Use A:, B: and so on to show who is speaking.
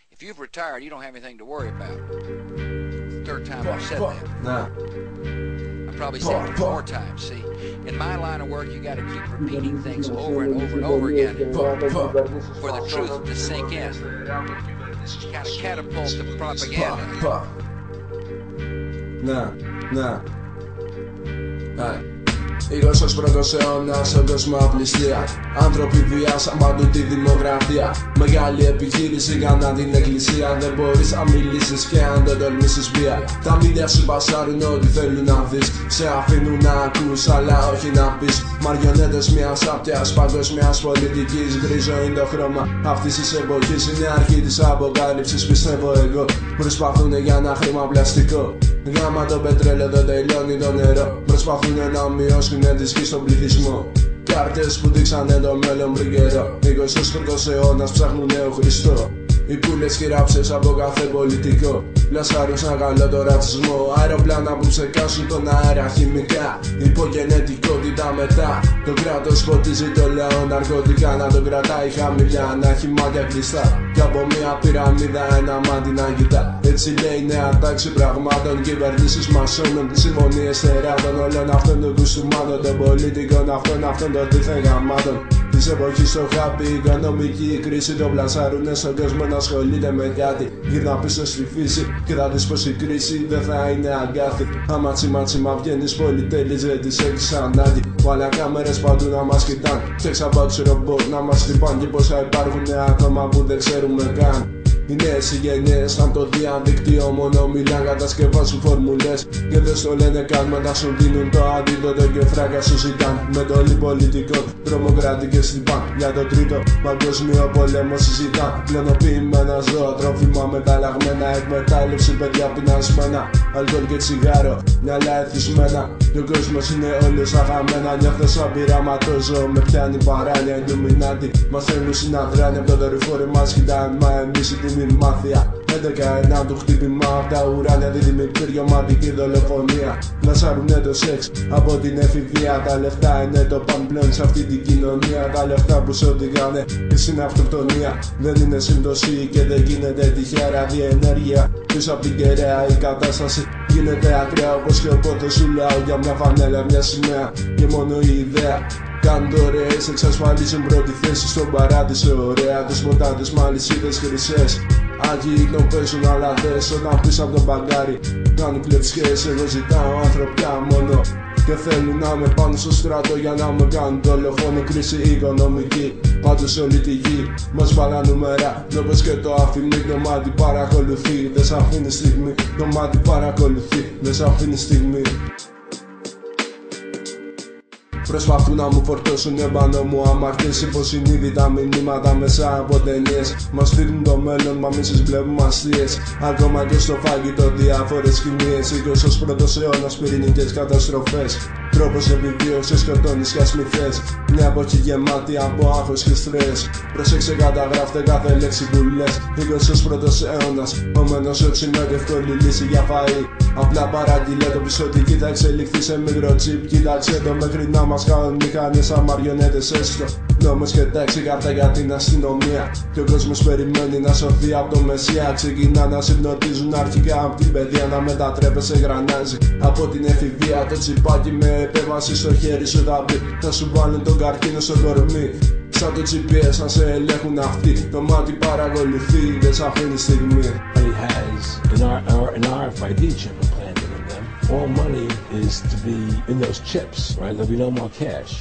A: If you've retired, you don't have anything to worry about. Third time I've said that.
B: Nah.
A: I've probably said it more times. See, in my line of work, you got to keep repeating things over and over and over again for the truth to sink in. Kind of catapult the propaganda.
B: Ναι. Ήγωσος πρώτος αιώνας, όντως με απληστία. Άνθρωποι βιάσαν παντού τη δημοκρατία. Μεγάλη επιχείρηση κάναν την εκκλησία. Δεν μπορείς να μιλήσεις και αν δεν τολμήσεις βία. Τα μίντια σου πασάρουν ό,τι θέλουν να δεις. Σε αφήνουν να ακούς αλλά όχι να πεις. Μαριονέτες μιας άπτιας παγκοσμιας πολιτικής. Γκρίζο είναι το χρώμα αυτής της εποχής. Είναι αρχή της αποκάλυψης, πιστεύω εγώ. Προσπαθούνε για ένα χρήμα πλαστικό. Γάμα το πετρέλαιο δεν τελειώνει το νερό. Προσπαθούνε να μειώσουν τη γη στον πληθυσμό. Κάρτες που δείξανε το μέλλον πριν καιρό. 21ος αιώνας ψάχνουν νέο Χριστό. Οι πουλες χειράψες από κάθε πολιτικό. Πλασάρουν σαν καλό το ρατσισμό. Αεροπλάνα που ψεκάσουν τον αέρα χημικά. Υπογενετικότητα μετά. Το κράτος φωτίζει το λαό ναρκωτικά. Να το κρατάει χαμηλά, να έχει μάτια κλειστά. Κι από μια πυραμίδα ένα μάτι να κοιτά. Έτσι λέει νέα τάξη πραγμάτων. Κυβερνήσεις μασώνων, συμφωνίες θεράτων. Όλων αυτών των κουστούμάτων, των πολιτικών αυτών των δίθεν γαμάτων. Της εποχής στο χάπι, η οικονομική κρίση το πλασάρουνε στον κόσμο να ασχολείται με κάτι. Γύρνα πίσω στη φύση και θα δεις πως η κρίση δεν θα είναι αγκάθι. Άμα τσιμα βγαίνεις πολυτέλης δεν τις έχεις ανάγκη. Βάλα κάμερες παντού να μας κοιτάν. Φτιάξα από τους ρομπότ να μας χτυπάν. Και πόσα υπάρχουνε ακόμα που δεν ξέρουμε καν. Οι νέες γενιές σαν το διαδίκτυο μόνο μιλάν, κατασκευάζουν φόρμουλες και δεν στο λένε καν. Μετά σου δίνουν το αντίδοτο και φράγκα σου ζητάν. Με το πολιτικό, τρομοκρατικές τυπάν. Για το τρίτο παγκόσμιο πόλεμο συζητάν. Κλωνοποιημένα ζώα, τρόφιμα μεταλλαγμένα. Εκμετάλλευση παιδιά πεινασμένα. Αλκοόλ και τσιγάρο, μυαλά εθισμένα. Και ο κόσμος είναι όλος αγαμένα. Νιώθω σαν πειραματόζω, με πιάνει παράνοια. Ιλουμινάτι μας θέλουν συναδράνει. Από το δορυφόρο μας κοιτάνε, μα εμείς η μάθεια. 11-1 του χτύπημα απ' τα ουράνια. Δίδυμη πυριωματική δολοφονία. Πλασάρουνε το σεξ από την εφηβεία. Τα λεφτά είναι το παν πλέον σε αυτή την κοινωνία. Τα λεφτά που σε οδηγάνε στην αυτοκτονία. Δεν είναι σύμπτωση και δεν γίνεται τυχαία ραδιενέργεια. Πίσω απ' την κεραία η κατάσταση γίνεται ακραία. Όπως και οπότε σου λέω για μια φανέλα, μια σημαία. Και μόνο η ιδέα κάνουν δωρεές, εξασφαλίζουν πρώτη θέση στον παράδεισο. Ωραία τους ποτάτες με αλυσίδες χρυσές. Άγιοι τον παίζουν αλλά δες όταν πεις απ' τον μπαγκάρι. Κάνουν κλεψιές, εγώ ζητάω ανθρωπιά μόνο. Και θέλουν να με πάνε στο στράτο για να με κάνουν δολοφόνο. Κρίση οικονομική πάντως σε όλη τη γη. Μας βάλα νούμερα, όπως και το αφημί. Το μάτι παρακολουθεί, δεν σ' αφήνει στιγμή. Το μάτι παρακολουθεί, δεν σ' αφήνει στιγμή. Προσπαθούν να μου φορτώσουν επάνω μου αμαρτίες. Υποσυνείδητα μηνύματα μέσα από ταινίες. Μας δείχνουν το μέλλον, μα εμείς βλέπουμε αστείες. Ακόμα και στο φαγητό διάφορες σκηνίες. 21ος αιώνας, πυρηνικές καταστροφές. Τρόπος επιβίωσης, σκοτώνεις και ασμηθές. Μια εποχή γεμάτη από άγχος και στρες. Προσέξε, καταγράφτε κάθε λέξη που λες. 21ος αιώνας, ο μένος όψη με εύκολη λύση για φαΐ. Απλά παραγγείλε το πιστωτική θα εξελιχθεί σε μικρό τσιπ. Κοίταξε το μέχρι να μας κάνουν μηχανές σαν μαριονέτες έστω. Νόμος και τάξη, κάρτα για την αστυνομία. Και ο κόσμος περιμένει να σωθεί από το Μεσσία. Ξεκινά να συμπνοτίζουν αρχικά από την παιδεία. Να μετατρέπεσαι γρανάζι από την εφηβεία. Το τσιπάκι με επέμβαση στο χέρι σου θα πει. Θα σου βάλουν τον καρκίνο στο κορμί. Σαν το GPS να σε ελέγχουν αυτοί. Το μάτι παρακολουθεί, δεν σ' αφήνει στιγμή.
C: It has an RFID chip implanted in them. All money is to be in those chips, right? There'll be no more cash.